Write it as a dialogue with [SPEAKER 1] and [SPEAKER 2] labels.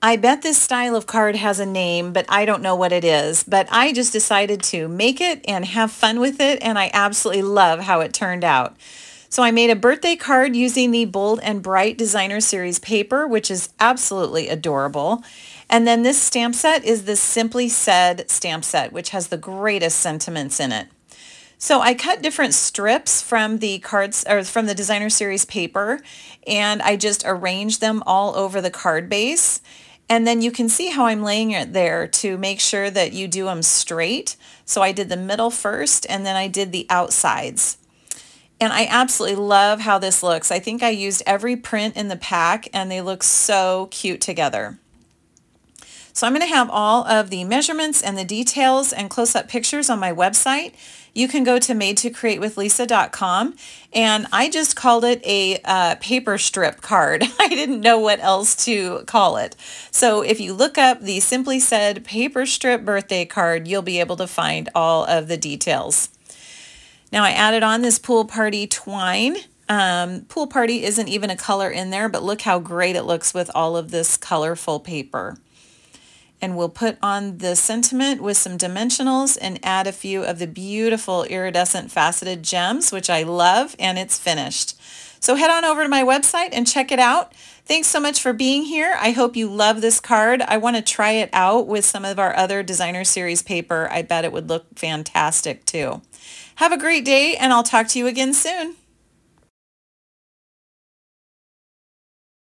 [SPEAKER 1] I bet this style of card has a name, but I don't know what it is. But I just decided to make it and have fun with it, and I absolutely love how it turned out. So I made a birthday card using the Bold and Bright Designer Series paper, which is absolutely adorable. And then this stamp set is the Simply Said stamp set, which has the greatest sentiments in it. So I cut different strips from the cards or from the Designer Series paper, and I just arranged them all over the card base. And then you can see how I'm laying it there to make sure that you do them straight. So I did the middle first, and then I did the outsides. And I absolutely love how this looks. I think I used every print in the pack, and they look so cute together. So I'm going to have all of the measurements and the details and close-up pictures on my website. You can go to madetocreatewithlisa.com, and I just called it a paper strip card. I didn't know what else to call it. So if you look up the Simply Said paper strip birthday card, you'll be able to find all of the details. Now I added on this pool party twine. Pool party isn't even a color in there, but look how great it looks with all of this colorful paper. And we'll put on the sentiment with some dimensionals and add a few of the beautiful iridescent faceted gems, which I love, and it's finished. So head on over to my website and check it out. Thanks so much for being here. I hope you love this card. I want to try it out with some of our other Designer Series paper. I bet it would look fantastic too. Have a great day, and I'll talk to you again soon.